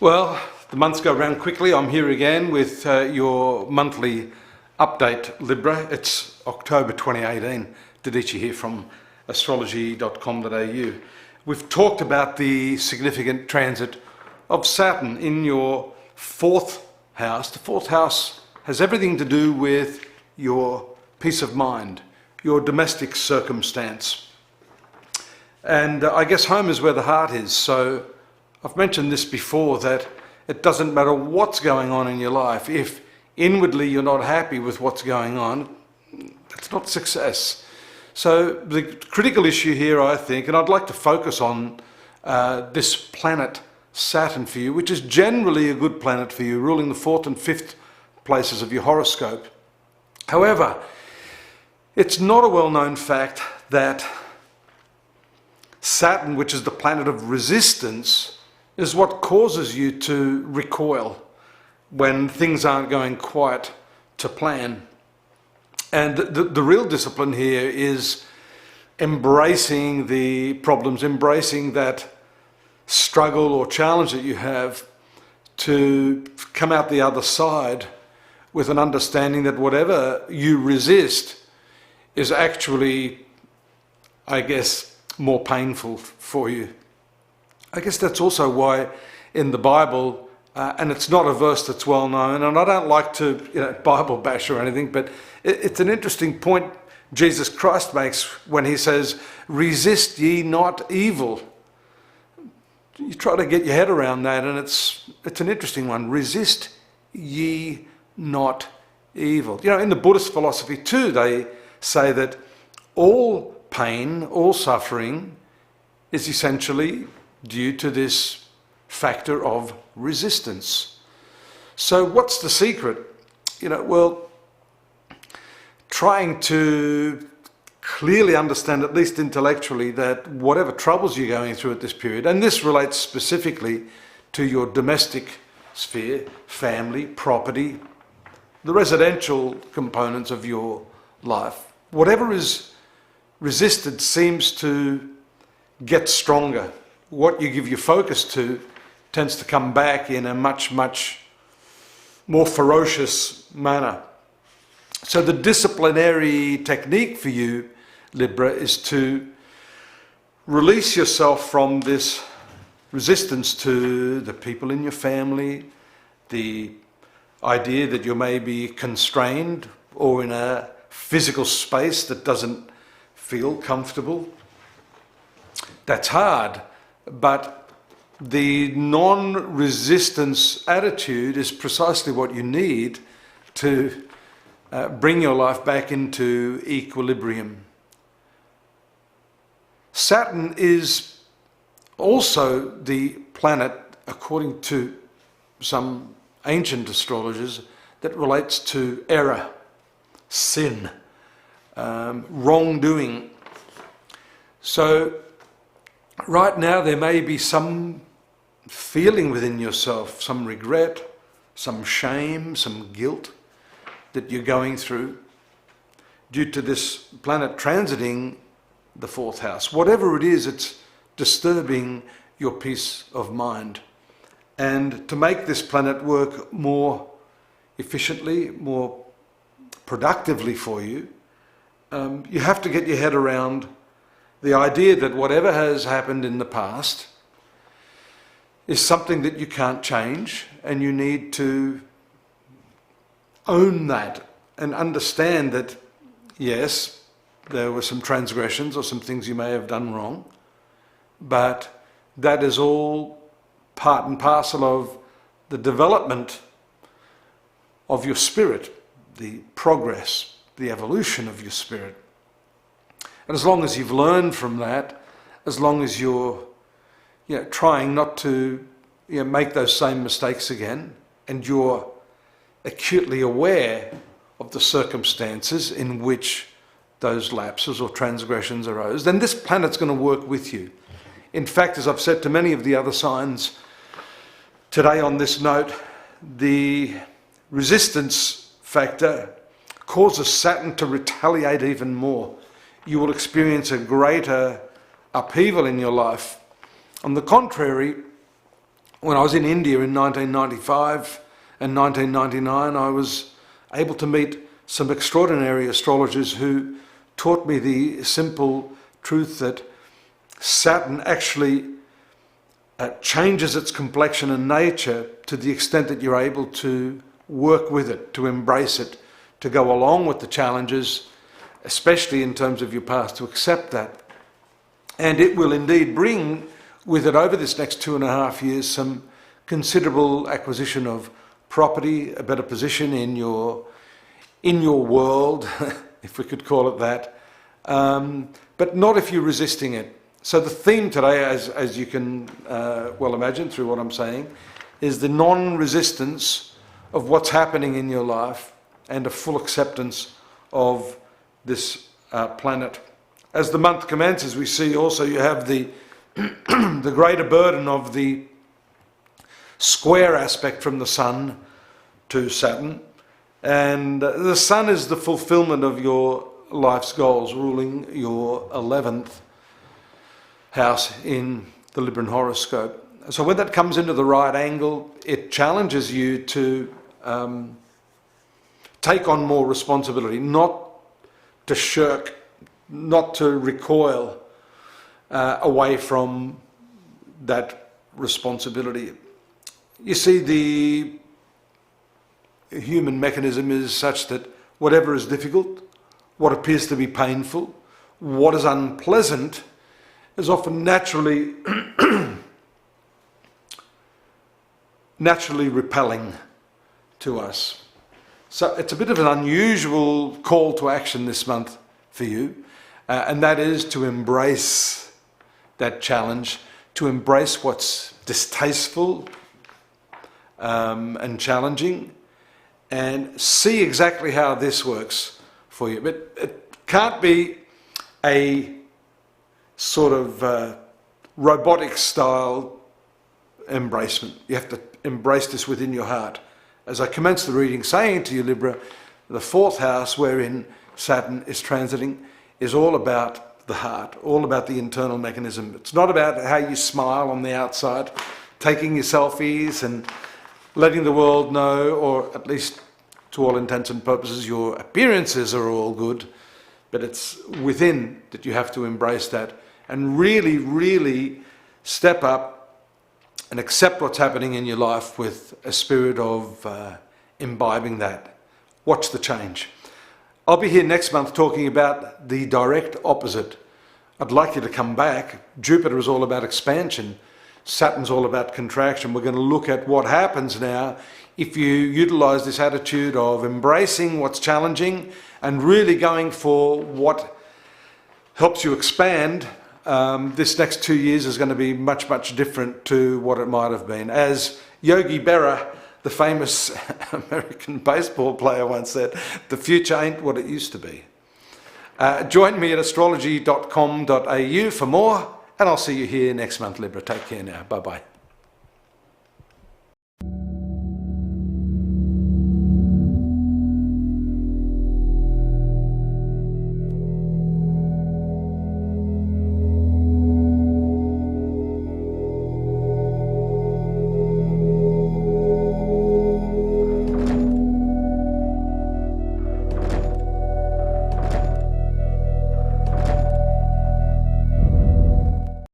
Well, the months go round quickly. I'm here again with your monthly update, Libra. It's October 2018. Dadhichi here from astrology.com.au. We've talked about the significant transit of Saturn in your fourth house. The fourth house has everything to do with your peace of mind, your domestic circumstance. And I guess home is where the heart is. So I've mentioned this before, that it doesn't matter what's going on in your life. If inwardly you're not happy with what's going on, that's not success. So the critical issue here, I think, and I'd like to focus on this planet Saturn for you, which is generally a good planet for you, ruling the fourth and fifth places of your horoscope. However, it's not a well-known fact that Saturn, which is the planet of resistance, is what causes you to recoil when things aren't going quite to plan. And the real discipline here is embracing the problems, embracing that struggle or challenge that you have, to come out the other side with an understanding that whatever you resist is actually, I guess, more painful for you. I guess that's also why in the Bible, and it's not a verse that's well known, and I don't like to Bible bash or anything, but it's an interesting point Jesus Christ makes when he says, "Resist ye not evil." You try to get your head around that, and it's an interesting one. Resist ye not evil. In the Buddhist philosophy too, they say that all pain, all suffering is essentially due to this factor of resistance. So what's the secret? Well, trying to clearly understand, at least intellectually, that whatever troubles you're going through at this period, and this relates specifically to your domestic sphere, family, property, the residential components of your life, whatever is resisted seems to get stronger. What you give your focus to tends to come back in a much, much more ferocious manner. So the disciplinary technique for you, Libra, is to release yourself from this resistance to the people in your family, the idea that you may be constrained or in a physical space that doesn't feel comfortable. That's hard, but the non-resistance attitude is precisely what you need to bring your life back into equilibrium. Saturn is also the planet, according to some ancient astrologers, that relates to error, sin, wrongdoing. So right now there may be some feeling within yourself, some regret, some shame, some guilt that you're going through due to this planet transiting the fourth house. Whatever it is, it's disturbing your peace of mind. And to make this planet work more efficiently, more productively for you, you have to get your head around the idea that whatever has happened in the past is something that you can't change, and you need to own that and understand that, yes, there were some transgressions or some things you may have done wrong, but that is all part and parcel of the development of your spirit, the progress, the evolution of your spirit. And as long as you've learned from that, as long as you're trying not to make those same mistakes again, and you're acutely aware of the circumstances in which those lapses or transgressions arose, then this planet's going to work with you. In fact, as I've said to many of the other signs today on this note, the resistance factor causes Saturn to retaliate even more. You will experience a greater upheaval in your life. On the contrary, When I was in India in 1995 and 1999, I was able to meet some extraordinary astrologers who taught me the simple truth that Saturn actually changes its complexion and nature to the extent that you're able to work with it, to embrace it, to go along with the challenges, especially in terms of your past, to accept that. And it will indeed bring with it over this next 2.5 years some considerable acquisition of property, a better position in your world, if we could call it that, but not if you're resisting it. So the theme today, as you can well imagine through what I'm saying, is the non-resistance of what's happening in your life and a full acceptance of this planet. As the month commences, we see also you have the the greater burden of the square aspect from the Sun to Saturn. And the Sun is the fulfillment of your life's goals, ruling your 11th house in the Libran horoscope. So when that comes into the right angle, it challenges you to take on more responsibility, not to shirk, not to recoil away from that responsibility. You see, the human mechanism is such that whatever is difficult, what appears to be painful, what is unpleasant, is often naturally repelling to us. So it's a bit of an unusual call to action this month for you, and that is to embrace that challenge, to embrace what's distasteful and challenging, and see exactly how this works for you. But it can't be a sort of robotic style embracement. You have to embrace this within your heart. As I commence the reading, saying to you, Libra, the 4th house wherein Saturn is transiting is all about the heart, all about the internal mechanism. It's not about how you smile on the outside, taking your selfies and letting the world know, or at least to all intents and purposes, your appearances are all good, but it's within that you have to embrace that and really, really step up and accept what's happening in your life with a spirit of imbibing that. Watch the change. I'll be here next month talking about the direct opposite. I'd like you to come back. Jupiter is all about expansion. Saturn's all about contraction. We're going to look at what happens now if you utilize this attitude of embracing what's challenging and really going for what helps you expand. This next 2 years is going to be much, much different to what it might have been. As Yogi Berra, the famous American baseball player, once said, the future ain't what it used to be. Join me at astrology.com.au for more, and I'll see you here next month, Libra. Take care now. Bye-bye.